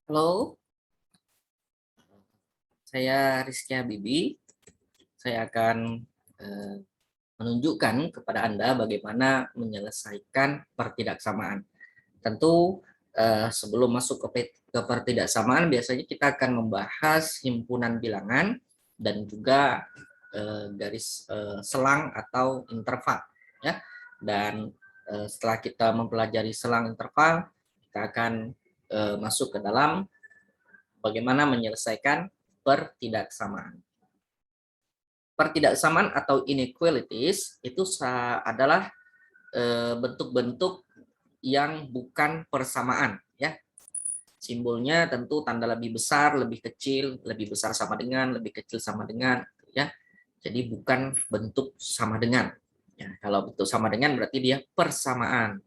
Halo, saya Rizky Habibi. Saya akan eh, menunjukkan kepada Anda bagaimana menyelesaikan pertidaksamaan. Tentu sebelum masuk ke pertidaksamaan, biasanya kita akan membahas himpunan bilangan dan juga garis selang atau interval, ya. Dan setelah kita mempelajari selang interval, kita akan masuk ke dalam bagaimana menyelesaikan pertidaksamaan. Pertidaksamaan atau inequalities itu adalah bentuk-bentuk yang bukan persamaan, ya. Simbolnya tentu tanda lebih besar, lebih kecil, lebih besar sama dengan, lebih kecil sama dengan, ya. Jadi bukan bentuk sama dengan. Ya, kalau bentuk sama dengan berarti dia persamaan.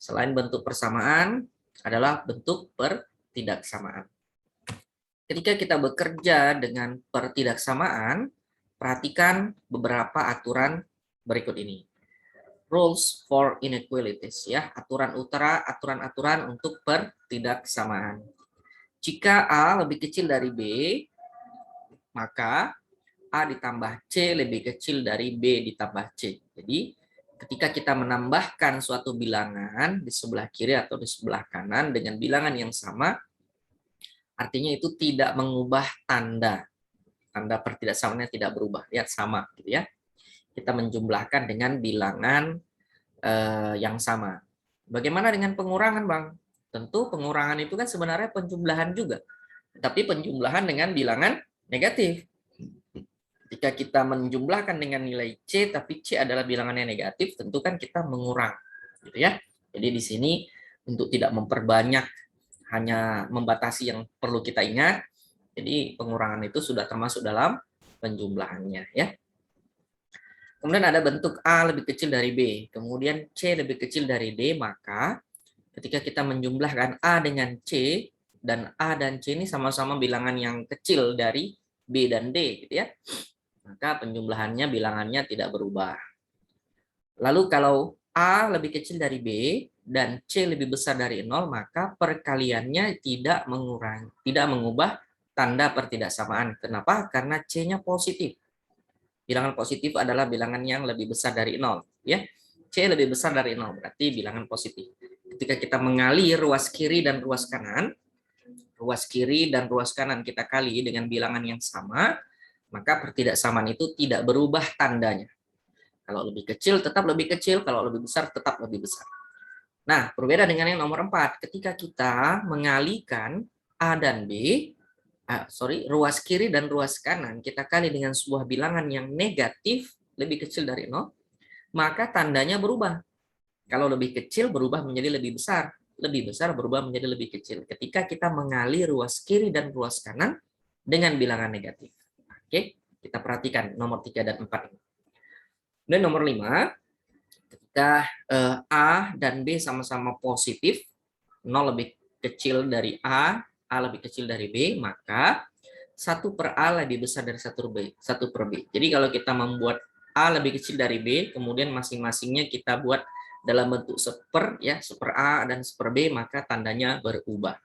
Selain bentuk persamaan adalah bentuk pertidaksamaan. Ketika kita bekerja dengan pertidaksamaan, perhatikan beberapa aturan berikut ini. Rules for inequalities, ya, aturan-aturan untuk pertidaksamaan. Jika A lebih kecil dari B, maka A ditambah C lebih kecil dari B ditambah C. Jadi ketika kita menambahkan suatu bilangan di sebelah kiri atau di sebelah kanan dengan bilangan yang sama, artinya itu tidak mengubah tanda. Tanda pertidaksamaannya tidak berubah, lihat sama gitu ya. Kita menjumlahkan dengan bilangan yang sama. Bagaimana dengan pengurangan, Bang? Tentu pengurangan itu kan sebenarnya penjumlahan juga, tapi penjumlahan dengan bilangan negatif. Jika kita menjumlahkan dengan nilai C, tapi C adalah bilangannya negatif, tentu kan kita mengurang, gitu ya. Jadi di sini untuk tidak memperbanyak, hanya membatasi yang perlu kita ingat. Jadi pengurangan itu sudah termasuk dalam penjumlahannya, ya. Kemudian ada bentuk A lebih kecil dari B, kemudian C lebih kecil dari D, maka ketika kita menjumlahkan A dengan C, dan A dan C ini sama-sama bilangan yang kecil dari B dan D, gitu ya, maka penjumlahannya bilangannya tidak berubah. Lalu kalau A lebih kecil dari B dan C lebih besar dari 0, maka perkaliannya tidak mengubah tanda pertidaksamaan. Kenapa? Karena C-nya positif. Bilangan positif adalah bilangan yang lebih besar dari 0, ya. C lebih besar dari 0 berarti bilangan positif. Ketika kita mengali ruas kiri dan ruas kanan, kita kali dengan bilangan yang sama, maka pertidaksamaan itu tidak berubah tandanya. Kalau lebih kecil tetap lebih kecil, kalau lebih besar tetap lebih besar. Nah, berbeda dengan yang nomor 4, ketika kita mengalihkan A dan B, ruas kiri dan ruas kanan, kita kali dengan sebuah bilangan yang negatif, lebih kecil dari 0, maka tandanya berubah. Kalau lebih kecil berubah menjadi lebih besar berubah menjadi lebih kecil. Ketika kita mengali ruas kiri dan ruas kanan dengan bilangan negatif. Oke, kita perhatikan nomor 3 dan 4. Dan nomor 5, ketika A dan B sama-sama positif, 0 lebih kecil dari A lebih kecil dari B, maka 1/A lebih besar dari 1/B. Jadi kalau kita membuat A lebih kecil dari B, kemudian masing-masingnya kita buat dalam bentuk ya, 1/A dan 1/B, maka tandanya berubah.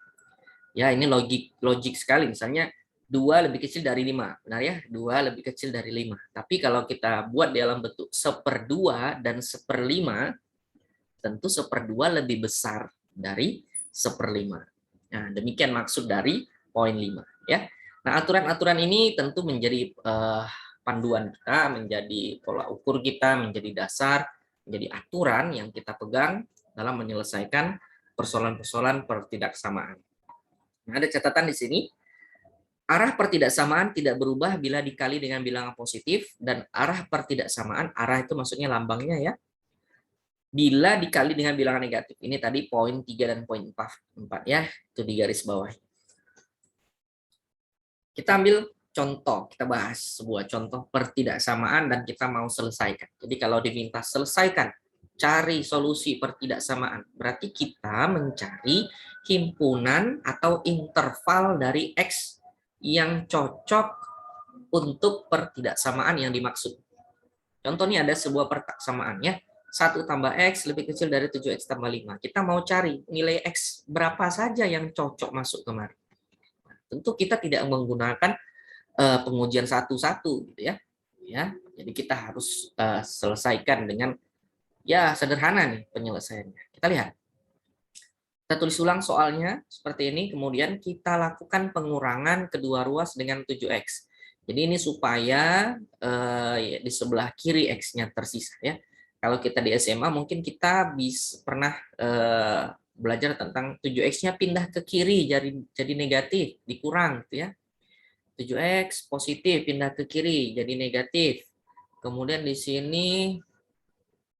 Ya, ini logik sekali. Misalnya 2 lebih kecil dari 5, benar ya? 2 lebih kecil dari 5. Tapi kalau kita buat dalam bentuk 1/2 dan 1/5, tentu 1/2 lebih besar dari 1/5. Nah, demikian maksud dari poin 5, ya. Nah, aturan-aturan ini tentu menjadi panduan kita, menjadi pola ukur kita, menjadi dasar, menjadi aturan yang kita pegang dalam menyelesaikan persoalan-persoalan pertidaksamaan. Nah, ada catatan di sini. Arah pertidaksamaan tidak berubah bila dikali dengan bilangan positif, dan arah pertidaksamaan, arah itu maksudnya lambangnya ya, bila dikali dengan bilangan negatif. Ini tadi poin 3 dan poin 4 ya, itu di garis bawah. Kita ambil contoh, kita bahas sebuah contoh pertidaksamaan dan kita mau selesaikan. Jadi kalau diminta selesaikan, cari solusi pertidaksamaan, berarti kita mencari himpunan atau interval dari X yang cocok untuk pertidaksamaan yang dimaksud. Contohnya ada sebuah pertidaksamaan ya. 1 tambah X lebih kecil dari 7X tambah 5. Kita mau cari nilai X berapa saja yang cocok masuk kemari. Tentu kita tidak menggunakan pengujian satu-satu, gitu ya. Jadi kita harus selesaikan dengan ya sederhana nih penyelesaiannya. Kita lihat. Kita tulis ulang soalnya seperti ini, kemudian kita lakukan pengurangan kedua ruas dengan 7X. Jadi ini supaya di sebelah kiri X-nya tersisa ya. Kalau kita di SMA mungkin kita pernah belajar tentang 7X-nya pindah ke kiri jadi negatif, dikurang gitu ya. 7X positif pindah ke kiri jadi negatif. Kemudian di sini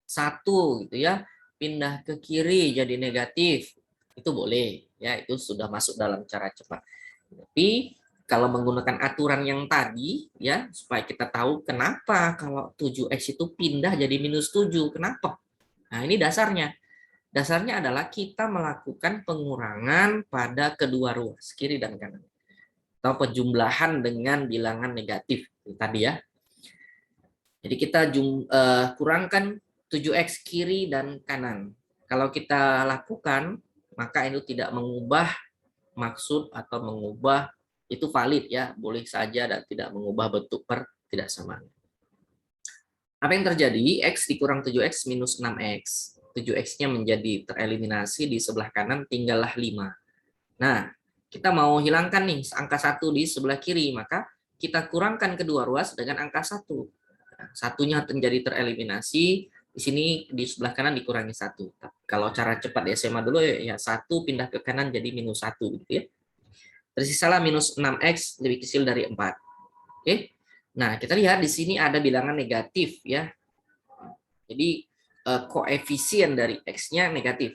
1 gitu ya, pindah ke kiri jadi negatif. Itu boleh ya, itu sudah masuk dalam cara cepat. Tapi kalau menggunakan aturan yang tadi ya, supaya kita tahu kenapa kalau 7X itu pindah jadi -7, kenapa? Nah, ini dasarnya. Dasarnya adalah kita melakukan pengurangan pada kedua ruas, kiri dan kanan. Atau penjumlahan dengan bilangan negatif tadi ya. Jadi kita kurangkan 7X kiri dan kanan. Kalau kita lakukan, maka itu tidak mengubah maksud atau mengubah, itu valid ya, boleh saja dan tidak mengubah bentuk pertidaksamaan. Apa yang terjadi? X dikurang 7X minus 6X. 7X-nya menjadi tereliminasi, di sebelah kanan tinggallah 5. Nah, kita mau hilangkan nih angka 1 di sebelah kiri, maka kita kurangkan kedua ruas dengan angka 1. Nah, satunya menjadi tereliminasi, di sini di sebelah kanan dikurangi 1. Kalau cara cepat di SMA dulu ya 1 pindah ke kanan jadi -1 gitu ya. Tersisalah minus 6X lebih kecil dari 4. Oke. Nah, kita lihat di sini ada bilangan negatif ya. Jadi koefisien dari X-nya negatif.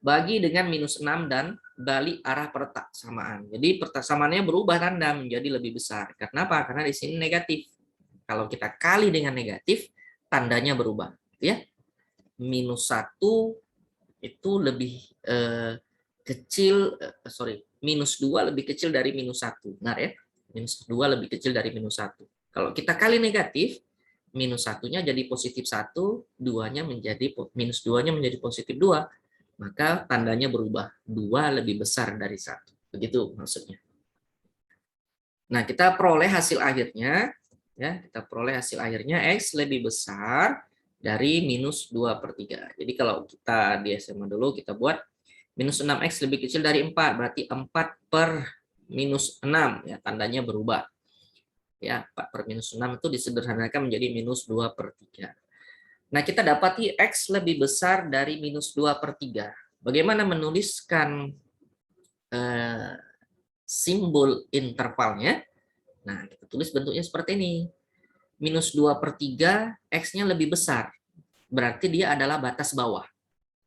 Bagi dengan -6 dan balik arah persamaan. Jadi persamaannya berubah tanda menjadi lebih besar. Karena apa? Karena di sini negatif. Kalau kita kali dengan negatif, tandanya berubah. Ya, -1 itu lebih kecil, -2 lebih kecil dari -1. Benar ya? -2 lebih kecil dari -1. Kalau kita kali negatif, -1-nya jadi +1, 2-nya menjadi -2-nya menjadi +2. Maka tandanya berubah. 2 lebih besar dari 1. Begitu maksudnya. Nah, kita peroleh hasil akhirnya. Ya, kita peroleh hasil akhirnya X lebih besar dari -2/3. Jadi kalau kita di SMA dulu kita buat -6X lebih kecil dari 4, berarti 4 per -6 ya, tandanya berubah. Ya, 4 per -6 itu disederhanakan menjadi -2/3. Nah, kita dapati X lebih besar dari -2/3. Bagaimana menuliskan simbol intervalnya? Nah, kita tulis bentuknya seperti ini. -2/3, X-nya lebih besar. Berarti dia adalah batas bawah.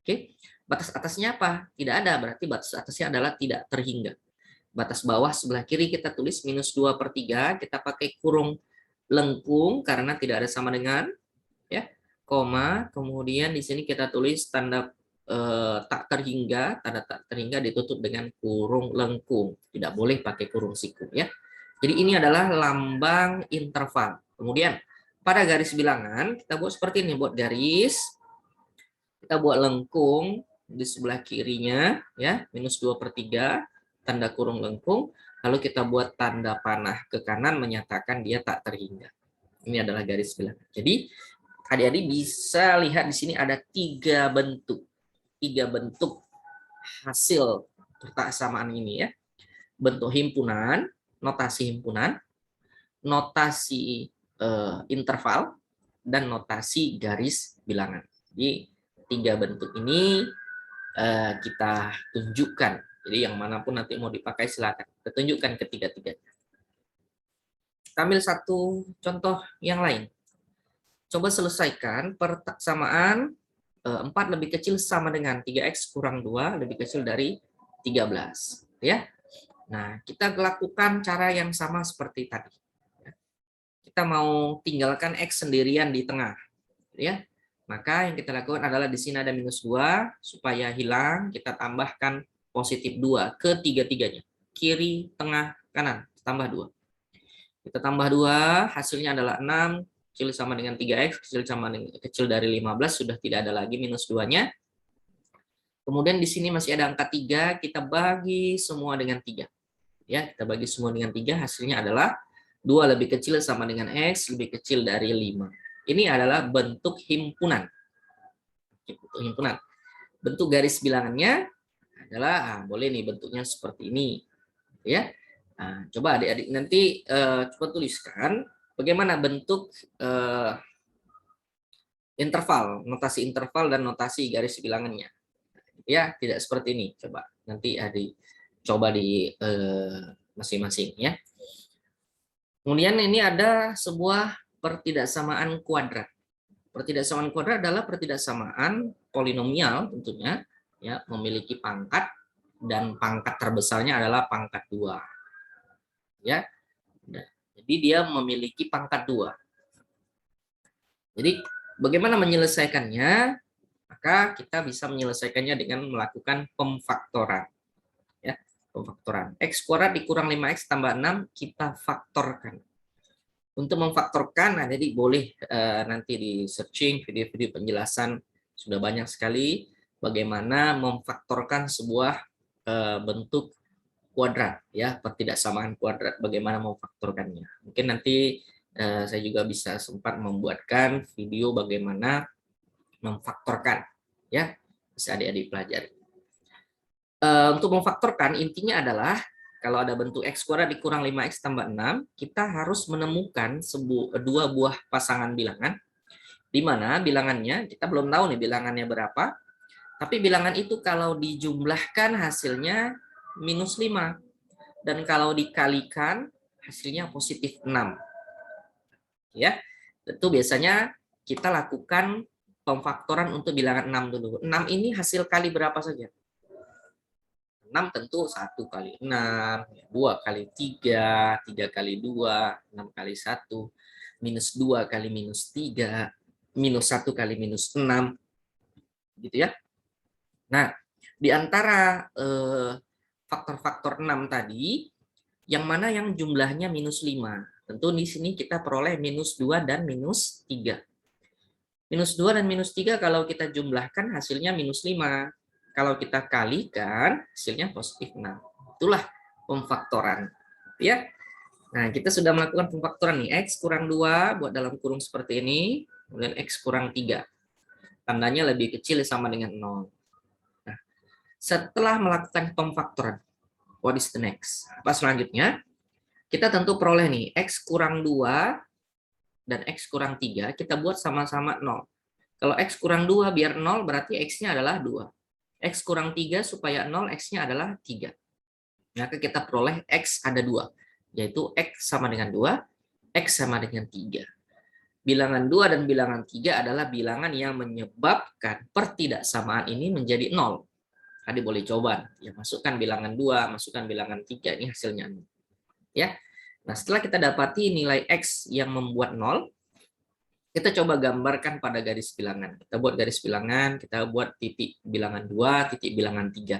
Oke. Batas atasnya apa? Tidak ada, berarti batas atasnya adalah tidak terhingga. Batas bawah sebelah kiri kita tulis -2/3, kita pakai kurung lengkung karena tidak ada sama dengan, ya, koma, kemudian di sini kita tulis tanda tak terhingga, tanda tak terhingga ditutup dengan kurung lengkung. Tidak boleh pakai kurung siku ya. Jadi ini adalah lambang interval. Kemudian pada garis bilangan kita buat seperti ini, buat garis, kita buat lengkung di sebelah kirinya ya, -2/3, tanda kurung lengkung, lalu kita buat tanda panah ke kanan menyatakan dia tak terhingga. Ini adalah garis bilangan. Jadi adik-adik bisa lihat di sini ada 3 bentuk. 3 bentuk hasil persamaan ini ya. Bentuk himpunan, notasi himpunan, notasi interval, dan notasi garis bilangan. Jadi 3 bentuk ini kita tunjukkan. Jadi yang manapun nanti mau dipakai silakan. Kita tunjukkan ketiga-tiganya. Kita ambil satu contoh yang lain. Coba selesaikan persamaan 4 lebih kecil sama dengan 3X kurang 2 lebih kecil dari 13. Ya. Nah, kita lakukan cara yang sama seperti tadi. Kita mau tinggalkan X sendirian di tengah. Ya. Maka yang kita lakukan adalah di sini ada -2, supaya hilang, kita tambahkan +2 ke tiga-tiganya. Kiri, tengah, kanan, tambah 2. Kita tambah 2, hasilnya adalah 6, kecil sama dengan 3x, kecil dari 15, sudah tidak ada lagi minus 2-nya. Kemudian di sini masih ada angka 3, kita bagi semua dengan 3. Ya, kita bagi semua dengan 3, hasilnya adalah 2 lebih kecil sama dengan x lebih kecil dari 5. Ini adalah bentuk himpunan. Bentuk garis bilangannya adalah boleh nih bentuknya seperti ini, ya. Nah, coba adik-adik nanti coba tuliskan bagaimana bentuk interval, notasi interval dan notasi garis bilangannya. Ya, tidak seperti ini. Coba nanti adik coba di masing-masing, ya. Kemudian ini ada sebuah pertidaksamaan kuadrat. Pertidaksamaan kuadrat adalah pertidaksamaan polinomial tentunya, ya, memiliki pangkat dan pangkat terbesarnya adalah pangkat 2. Ya. Jadi dia memiliki pangkat 2. Jadi bagaimana menyelesaikannya? Maka kita bisa menyelesaikannya dengan melakukan pemfaktoran. Ya, pemfaktoran. X kuadrat dikurang 5x tambah 6 kita faktorkan. Untuk memfaktorkan, nah, jadi boleh nanti di searching video-video penjelasan, sudah banyak sekali bagaimana memfaktorkan sebuah bentuk kuadrat, ya, pertidaksamaan kuadrat, bagaimana memfaktorkannya. Mungkin nanti saya juga bisa sempat membuatkan video bagaimana memfaktorkan, ya, bisa adik-adik pelajari. Untuk memfaktorkan intinya adalah kalau ada bentuk x kuadrat dikurang 5x tambah 6, kita harus menemukan dua buah pasangan bilangan, di mana bilangannya, kita belum tahu nih bilangannya berapa, tapi bilangan itu kalau dijumlahkan hasilnya minus 5, dan kalau dikalikan hasilnya positif 6. Ya, tentu biasanya kita lakukan pemfaktoran untuk bilangan 6 dulu. 6 ini hasil kali berapa saja? 6 tentu 1 kali 6, 2 kali 3, 3 kali 2, 6 kali 1, minus 2 kali minus 3, minus 1 kali minus 6, gitu ya. Nah, di antara faktor-faktor 6 tadi, yang mana yang jumlahnya minus 5? Tentu di sini kita peroleh minus 2 dan minus 3. Minus 2 dan minus 3 kalau kita jumlahkan hasilnya minus 5. Kalau kita kalikan hasilnya positif 6. Itulah pemfaktoran. Ya. Nah, kita sudah melakukan pemfaktoran nih. X kurang 2 buat dalam kurung seperti ini. Kemudian X kurang 3. Tandanya lebih kecil sama dengan 0. Nah, setelah melakukan pemfaktoran, what is the next? Apa selanjutnya? Kita tentu peroleh nih. X kurang 2 dan X kurang 3. Kita buat sama-sama 0. Kalau X kurang 2 biar 0 berarti X-nya adalah 2. X kurang 3 supaya 0, X-nya adalah 3. Maka kita peroleh X ada 2, yaitu X sama dengan 2, X sama dengan 3. Bilangan 2 dan bilangan 3 adalah bilangan yang menyebabkan pertidaksamaan ini menjadi 0. Tadi boleh coba, ya, masukkan bilangan 2, masukkan bilangan 3, ini hasilnya 0. Ya. Nah, setelah kita dapati nilai X yang membuat 0, kita coba gambarkan pada garis bilangan. Kita buat garis bilangan, kita buat titik bilangan 2, titik bilangan 3.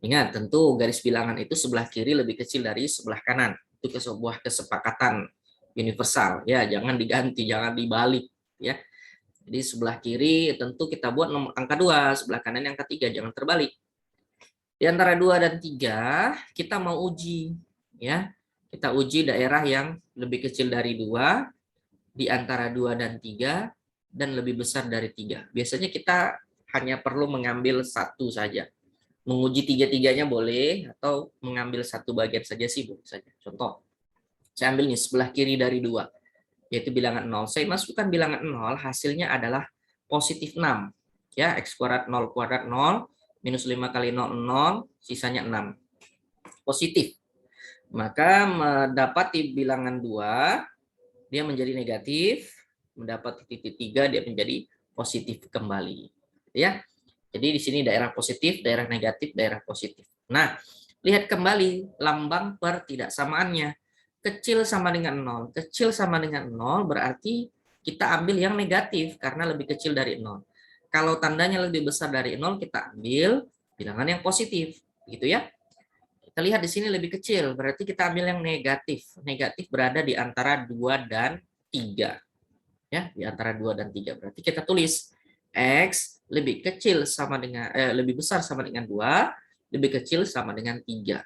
Ingat, tentu garis bilangan itu sebelah kiri lebih kecil dari sebelah kanan. Itu sebuah kesepakatan universal, ya, jangan diganti, jangan dibalik, ya. Jadi sebelah kiri tentu kita buat angka 2, sebelah kanan angka 3, jangan terbalik. Di antara 2 dan 3, kita mau uji, ya. Kita uji daerah yang lebih kecil dari 2, di antara 2 dan 3, dan lebih besar dari 3. Biasanya kita hanya perlu mengambil satu saja. Menguji tiga-tiganya boleh, atau mengambil satu bagian saja sih boleh saja. Contoh, saya ambil nih sebelah kiri dari 2, yaitu bilangan 0. Saya masukkan bilangan 0, hasilnya adalah positif 6. Ya, X kuadrat 0 kuadrat 0, minus 5 kali 0, 0, sisanya 6. Positif. Maka mendapati bilangan 2, dia menjadi negatif, mendapat titik 3 dia menjadi positif kembali, ya. Jadi di sini daerah positif, daerah negatif, daerah positif. Nah, lihat kembali lambang pertidaksamaannya. Kecil sama dengan 0, kecil sama dengan 0 berarti kita ambil yang negatif karena lebih kecil dari 0. Kalau tandanya lebih besar dari 0, kita ambil bilangan yang positif, gitu ya. Kita lihat di sini lebih kecil, berarti kita ambil yang negatif. Negatif berada di antara 2 dan 3. Ya, di antara 2 dan 3. Berarti kita tulis X lebih kecil sama dengan lebih besar sama dengan 2, lebih kecil sama dengan 3.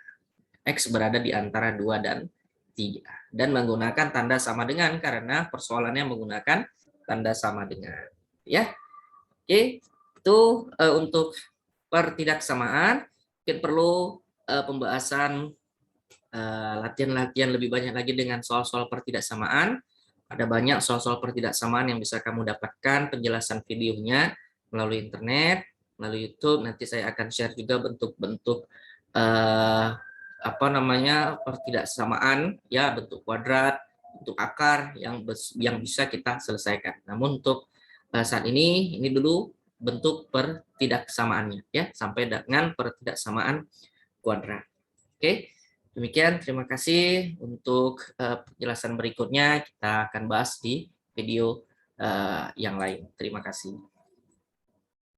X berada di antara 2 dan 3. Dan menggunakan tanda sama dengan karena persoalannya menggunakan tanda sama dengan. Ya. Oke, itu untuk pertidaksamaan. Mungkin perlu pembahasan latihan-latihan lebih banyak lagi dengan soal-soal pertidaksamaan. Ada banyak soal-soal pertidaksamaan yang bisa kamu dapatkan penjelasan videonya melalui internet, melalui YouTube. Nanti saya akan share juga bentuk-bentuk apa namanya pertidaksamaan, ya, bentuk kuadrat, bentuk akar yang bisa kita selesaikan. Namun untuk saat ini dulu bentuk pertidaksamaannya, ya, sampai dengan pertidaksamaan kuadrat. Oke, demikian. Terima kasih. Untuk penjelasan berikutnya kita akan bahas di video yang lain. Terima kasih.